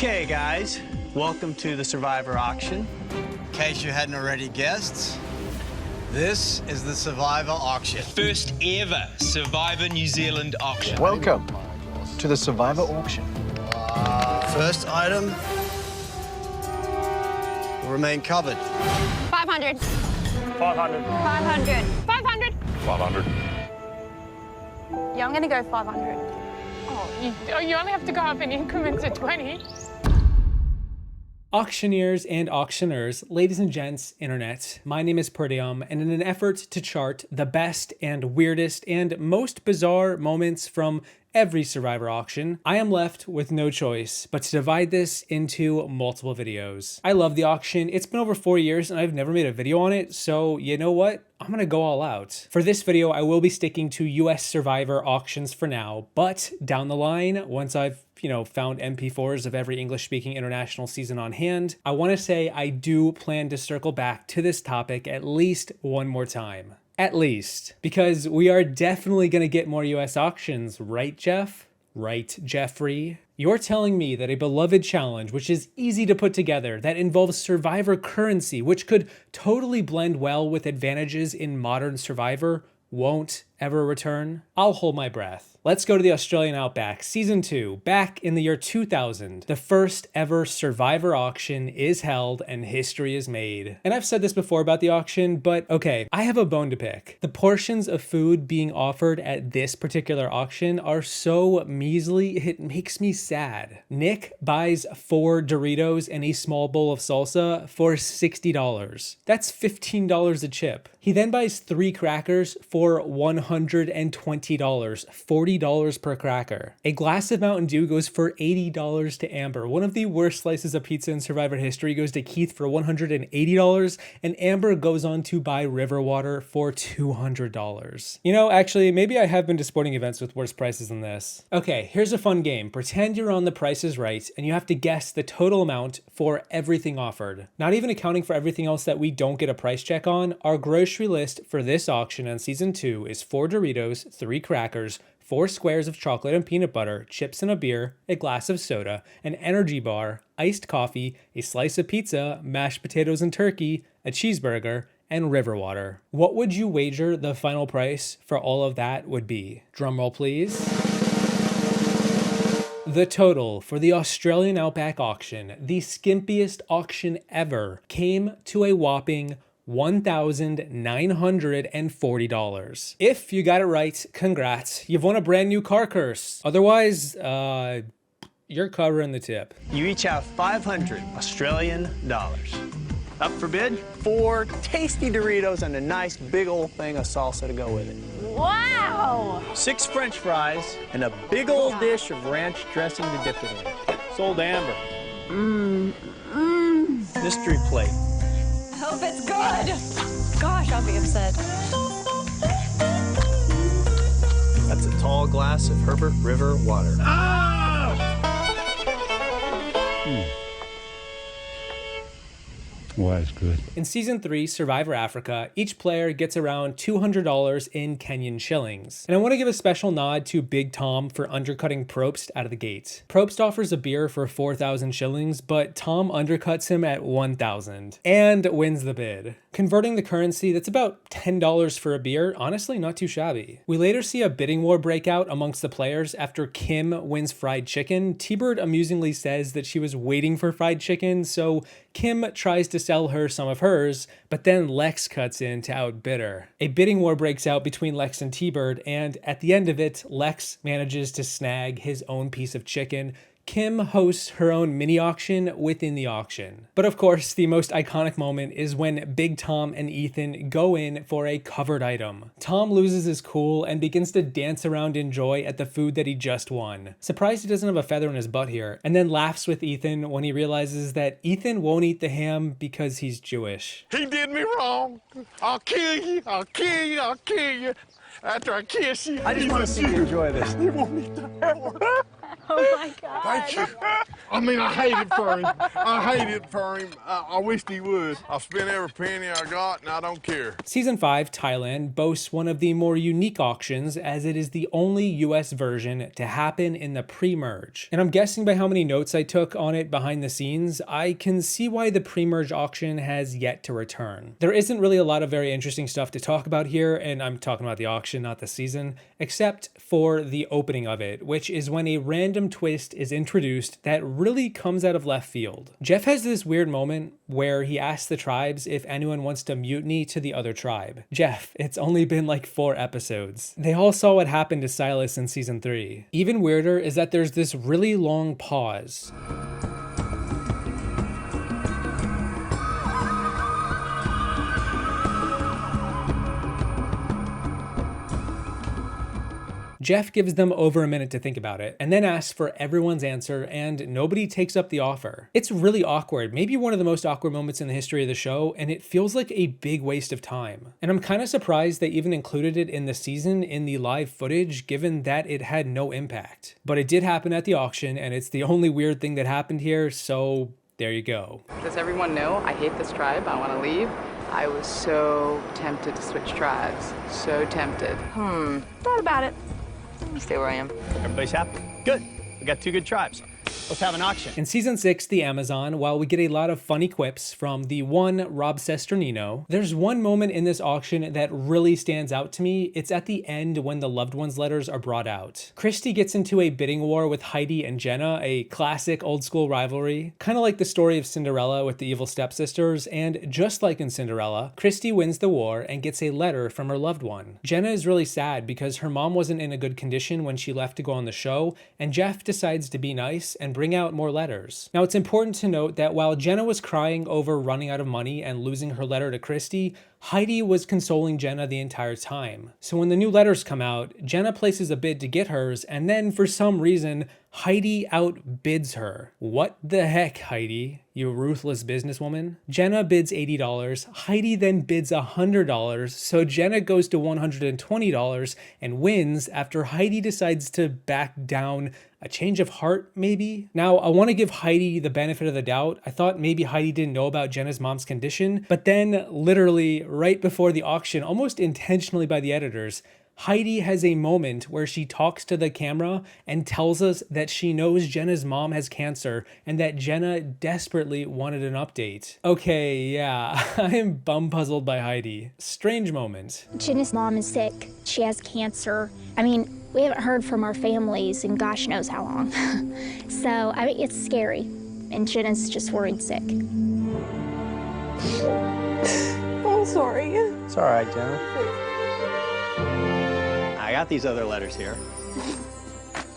Okay, guys, welcome to the Survivor auction. In case you hadn't already guessed, this is the Survivor auction. First ever Survivor New Zealand auction. Welcome to the Survivor auction. First item will remain covered. 500. 500. 500. 500. 500. Yeah, I'm gonna go 500. Oh, you only have to go up in increments of 20. Auctioneers and auctioneers, ladies and gents, internet, my name is Peridiam, and in an effort to chart the best and weirdest and most bizarre moments from every Survivor auction, I am left with no choice but to divide this into multiple videos. I love the auction. It's been over 4 years and I've never made a video on it, so you know what? I'm gonna go all out. For this video, I will be sticking to US Survivor auctions for now, but down the line, once I've found MP4s of every English-speaking international season on hand, I want to say I do plan to circle back to this topic at least one more time. At least. Because we are definitely going to get more US auctions, right, Jeff? Right, Jeffrey? You're telling me that a beloved challenge, which is easy to put together, that involves Survivor currency, which could totally blend well with advantages in modern Survivor, won't ever return? I'll hold my breath. Let's go to the Australian Outback, Season 2, back in the year 2000. The first ever Survivor auction is held and history is made. And I've said this before about the auction, but okay, I have a bone to pick. The portions of food being offered at this particular auction are so measly, it makes me sad. Nick buys 4 Doritos and a small bowl of salsa for $60. That's $15 a chip. He then buys 3 crackers for $120, $40 per cracker. A glass of Mountain Dew goes for $80 to Amber. One of the worst slices of pizza in Survivor history goes to Keith for $180, and Amber goes on to buy river water for $200. You know, actually, maybe I have been to sporting events with worse prices than this. Okay, here's a fun game. Pretend you're on The Price is Right, and you have to guess the total amount for everything offered. Not even accounting for everything else that we don't get a price check on, our grocery list for this auction on Season 2 is 4 Doritos, 3 crackers, 4 squares of chocolate and peanut butter, chips and a beer, a glass of soda, an energy bar, iced coffee, a slice of pizza, mashed potatoes and turkey, a cheeseburger, and river water. What would you wager the final price for all of that would be? Drumroll please. The total for the Australian Outback auction, the skimpiest auction ever, came to a whopping $1,940. If you got it right, congrats. You've won a brand new car curse. Otherwise, you're covering the tip. You each have 500 Australian dollars. Up for bid? 4 tasty Doritos and a nice big old thing of salsa to go with it. Wow! 6 French fries and a big old dish of ranch dressing to dip it in. Sold to Amber. Mystery plate. I hope it's good. Gosh, I'll be upset. That's a tall glass of Herbert River water. Well, that's good. In Season 3, Survivor Africa, each player gets around $200 in Kenyan shillings. And I want to give a special nod to Big Tom for undercutting Probst out of the gate. Probst offers a beer for 4,000 shillings, but Tom undercuts him at 1,000 and wins the bid. Converting the currency, that's about $10 for a beer, honestly not too shabby. We later see a bidding war break out amongst the players after Kim wins fried chicken. T-Bird amusingly says that she was waiting for fried chicken, so Kim tries to sell her some of hers, but then Lex cuts in to outbid her. A bidding war breaks out between Lex and T-Bird, and at the end of it, Lex manages to snag his own piece of chicken. Kim hosts her own mini auction within the auction. But of course, the most iconic moment is when Big Tom and Ethan go in for a covered item. Tom loses his cool and begins to dance around in joy at the food that he just won. Surprised he doesn't have a feather in his butt here, and then laughs with Ethan when he realizes that Ethan won't eat the ham because he's Jewish. He did me wrong. I'll kill you. I'll kill you. I'll kill you. After I kiss you. I just want to see you enjoy this. You want me to hell? Oh my God. Thank you. I mean, I hate it for him. I hate it for him. I wished he would. I spent every penny I got, and I don't care. Season 5, Thailand, boasts one of the more unique auctions as it is the only US version to happen in the pre-merge. And I'm guessing by how many notes I took on it behind the scenes, I can see why the pre-merge auction has yet to return. There isn't really a lot of very interesting stuff to talk about here, and I'm talking about the auction, not the season, except for the opening of it, which is when a random twist is introduced that really comes out of left field. Jeff has this weird moment where he asks the tribes if anyone wants to mutiny to the other tribe. Jeff, it's only been like 4 episodes. They all saw what happened to Silas in season 3. Even weirder is that there's this really long pause. Jeff gives them over a minute to think about it, and then asks for everyone's answer, and nobody takes up the offer. It's really awkward, maybe one of the most awkward moments in the history of the show, and it feels like a big waste of time. And I'm kind of surprised they even included it in the season in the live footage, given that it had no impact. But it did happen at the auction, and it's the only weird thing that happened here, so there you go. Does everyone know I hate this tribe? I want to leave. I was so tempted to switch tribes. So tempted. Thought about it. Stay where I am. Everybody's happy? Good. We got 2 good tribes. Let's have an auction. In season 6, The Amazon, while we get a lot of funny quips from the one Rob Sesternino, there's one moment in this auction that really stands out to me. It's at the end when the loved ones letters are brought out. Christy gets into a bidding war with Heidi and Jenna, a classic old school rivalry, kind of like the story of Cinderella with the evil stepsisters, and just like in Cinderella, Christy wins the war and gets a letter from her loved one. Jenna is really sad because her mom wasn't in a good condition when she left to go on the show, and Jeff decides to be nice and bring out more letters. Now, it's important to note that while Jenna was crying over running out of money and losing her letter to Christy, Heidi was consoling Jenna the entire time. So when the new letters come out, Jenna places a bid to get hers, and then for some reason, Heidi outbids her. What the heck, Heidi? You ruthless businesswoman? Jenna bids $80, Heidi then bids $100, so Jenna goes to $120 and wins after Heidi decides to back down a change of heart, maybe? Now, I want to give Heidi the benefit of the doubt. I thought maybe Heidi didn't know about Jenna's mom's condition, but then literally right before the auction, almost intentionally by the editors, Heidi has a moment where she talks to the camera and tells us that she knows Jenna's mom has cancer and that Jenna desperately wanted an update. Okay, yeah, I am bum puzzled by Heidi. Strange moment. Jenna's mom is sick. She has cancer. I mean, we haven't heard from our families in gosh knows how long. So, I mean, it's scary. And Jenna's just worried sick. I'm sorry. It's all right, Jenna. I got these other letters here.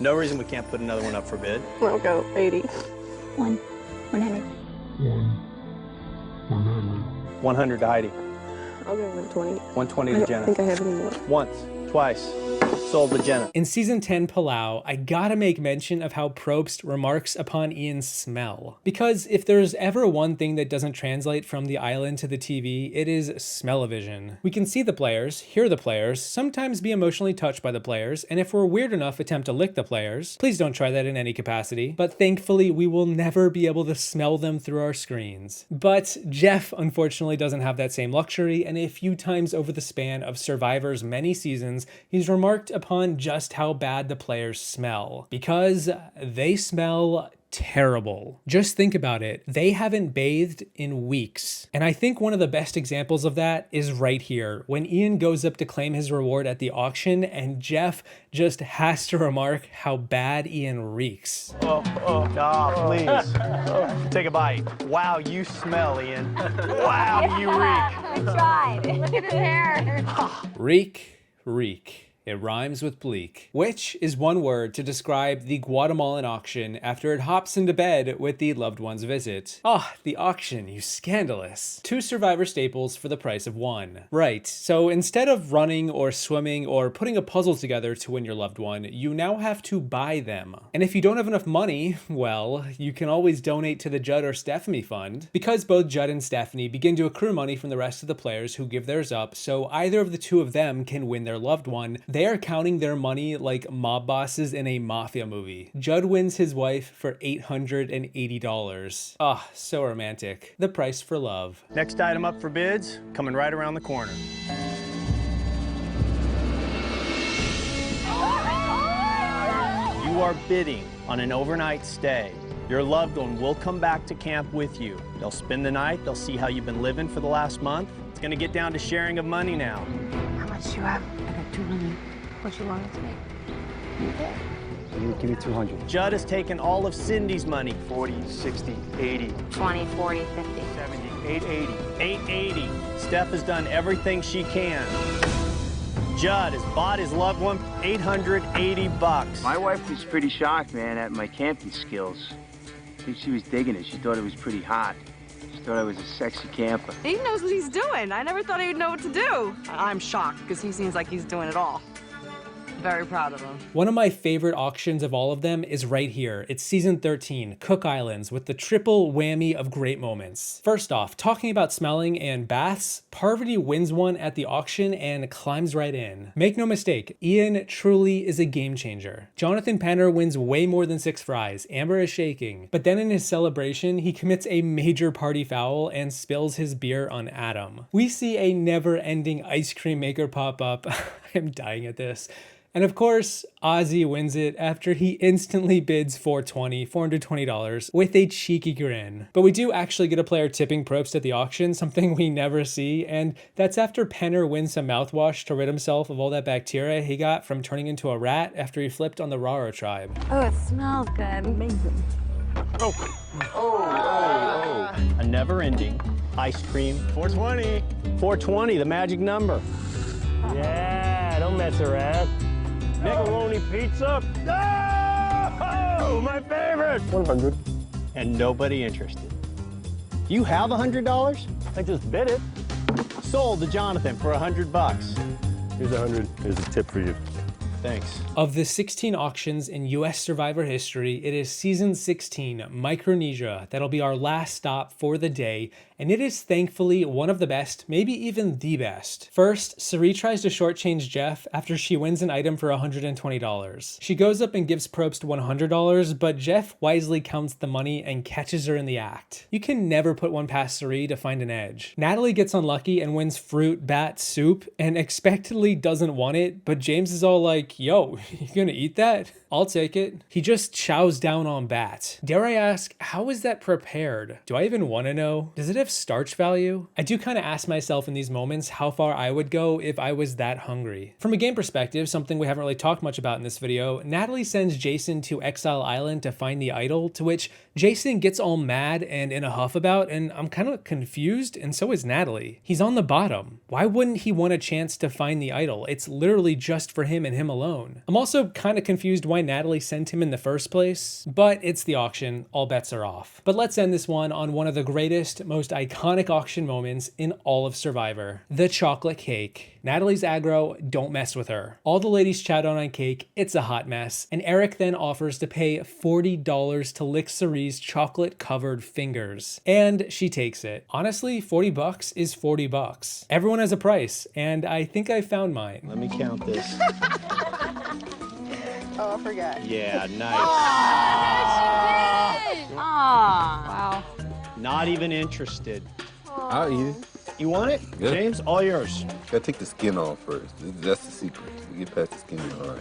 No reason we can't put another one up for bid. I'll go 80. 100. 100 to Heidi. I'll go 120. 120 to I don't Jenna. think I have any more. Once, twice. Sold to Jenna. In season 10 Palau, I gotta make mention of how Probst remarks upon Ian's smell. Because if there's ever one thing that doesn't translate from the island to the TV, it is smell-o-vision. We can see the players, hear the players, sometimes be emotionally touched by the players, and if we're weird enough, attempt to lick the players. Please don't try that in any capacity. But thankfully, we will never be able to smell them through our screens. But Jeff, unfortunately, doesn't have that same luxury, and a few times over the span of Survivor's many seasons, he's remarked upon just how bad the players smell, because they smell terrible. Just think about it. They haven't bathed in weeks. And I think one of the best examples of that is right here, when Ian goes up to claim his reward at the auction and Jeff just has to remark how bad Ian reeks. Please. Take a bite. Wow, you smell, Ian. Wow, you reek. I tried. Look at his hair. Reek. It rhymes with bleak, which is one word to describe the Guatemalan auction after it hops into bed with the loved one's visit. The auction, you scandalous. 2 Survivor staples for the price of 1. Right, so instead of running or swimming or putting a puzzle together to win your loved one, you now have to buy them. And if you don't have enough money, well, you can always donate to the Judd or Stephanie fund, because both Judd and Stephanie begin to accrue money from the rest of the players who give theirs up, so either of the 2 of them can win their loved one, They are counting their money like mob bosses in a mafia movie. Judd wins his wife for $880. Ah, so romantic. The price for love. Next item up for bids, coming right around the corner. You are bidding on an overnight stay. Your loved one will come back to camp with you. They'll spend the night, they'll see how you've been living for the last month. It's gonna get down to sharing of money now. How much do you have? I got 200. What you want to take? Give me 200. Judd has taken all of Cindy's money. 40, 60, 80. 20, 40, 50. 70, 880. 880. Steph has done everything she can. Judd has bought his loved one $880. My wife was pretty shocked, man, at my camping skills. I think she was digging it. She thought it was pretty hot. She thought I was a sexy camper. He knows what he's doing. I never thought he would know what to do. I'm shocked because he seems like he's doing it all. Very proud of him. One of my favorite auctions of all of them is right here. It's season 13, Cook Islands, with the triple whammy of great moments. First off, talking about smelling and baths, Parvati wins one at the auction and climbs right in. Make no mistake, Ian truly is a game changer. Jonathan Penner wins way more than 6 fries. Amber is shaking. But then in his celebration, he commits a major party foul and spills his beer on Adam. We see a never-ending ice cream maker pop up. I'm dying at this. And of course, Ozzy wins it after he instantly bids $420 with a cheeky grin. But we do actually get a player tipping Probst at the auction, something we never see, and that's after Penner wins some mouthwash to rid himself of all that bacteria he got from turning into a rat after he flipped on the Rara tribe. Oh, it smells good. Amazing. A never-ending ice cream. 420. 420, the magic number. Yeah, don't mess around. Macaroni pizza. Oh, my favorite. 100. And nobody interested. You have $100? I just bid it. Sold to Jonathan for $100. Here's 100. Here's a tip for you. Thanks. Of the 16 auctions in US Survivor history, it is season 16, Micronesia, that'll be our last stop for the day, and it is thankfully one of the best, maybe even the best. First, Sari tries to shortchange Jeff after she wins an item for $120. She goes up and gives Probst $100, but Jeff wisely counts the money and catches her in the act. You can never put one past Sari to find an edge. Natalie gets unlucky and wins fruit bat soup and expectedly doesn't want it, but James is all like, yo, you gonna eat that? I'll take it. He just chows down on bat. Dare I ask, how is that prepared? Do I even want to know? Does it have starch value? I do kind of ask myself in these moments how far I would go if I was that hungry. From a game perspective, something we haven't really talked much about in this video, Natalie sends Jason to Exile Island to find the idol, to which Jason gets all mad and in a huff about, and I'm kind of confused, and so is Natalie. He's on the bottom. Why wouldn't he want a chance to find the idol? It's literally just for him and him alone. I'm also kind of confused why Natalie sent him in the first place, but it's the auction, all bets are off. But let's end this one on one of the greatest, most iconic auction moments in all of Survivor, the chocolate cake. Natalie's aggro, don't mess with her. All the ladies chat on cake, it's a hot mess, and Eric then offers to pay $40 to lick Cerie's chocolate-covered fingers. And she takes it. Honestly, 40 bucks is 40 bucks. Everyone has a price, and I think I found mine. Let me count this. Oh, I forgot. Yeah, nice. Wow. Not even interested. I'll eat it. You want it? Yeah. James, all yours. Gotta take the skin off first. That's the secret. You get past the skin, all right.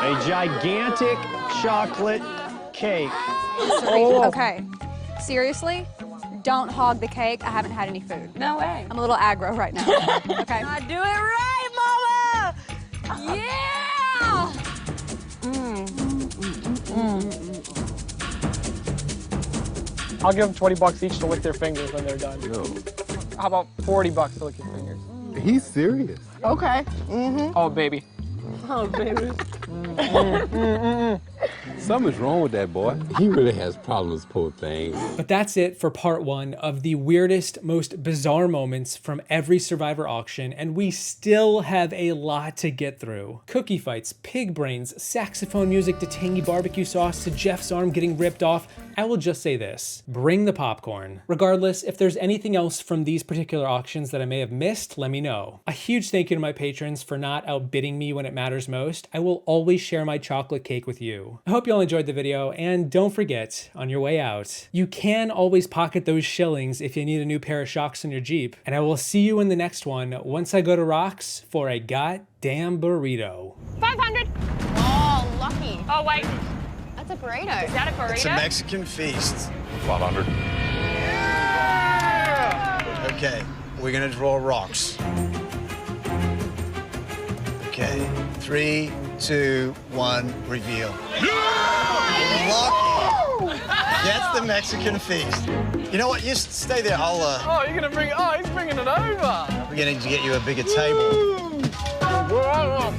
A gigantic chocolate cake. Okay. Seriously? Don't hog the cake. I haven't had any food. No way. I'm a little aggro right now. Okay. I do it right, Mama! Yeah! I'll give them 20 bucks each to lick their fingers when they're done. No. How about 40 bucks to lick your fingers? He's serious. Okay. Oh, baby. Oh, baby. Something's wrong with that boy. He really has problems, poor thing. But that's it for part 1 of the weirdest, most bizarre moments from every Survivor auction, and we still have a lot to get through. Cookie fights, pig brains, saxophone music to tangy barbecue sauce to Jeff's arm getting ripped off. I will just say this, bring the popcorn. Regardless, if there's anything else from these particular auctions that I may have missed, let me know. A huge thank you to my patrons for not outbidding me when it matters most. I will always share my chocolate cake with you. I hope you all enjoyed the video, and don't forget, on your way out, you can always pocket those shillings if you need a new pair of shocks on your Jeep. And I will see you in the next one once I go to Rocks for a goddamn burrito. 500. Oh, lucky. Oh, wait. That's a burrito. Is that a burrito? It's a Mexican feast. 500. Yeah! Okay, we're gonna draw rocks. Okay, 3, 2, 1, reveal. Lucky! That's the Mexican feast. You know what? You stay there. I'll. Oh, you're gonna bring it. Oh, he's bringing it over. We're going to get you a bigger table. Whoa.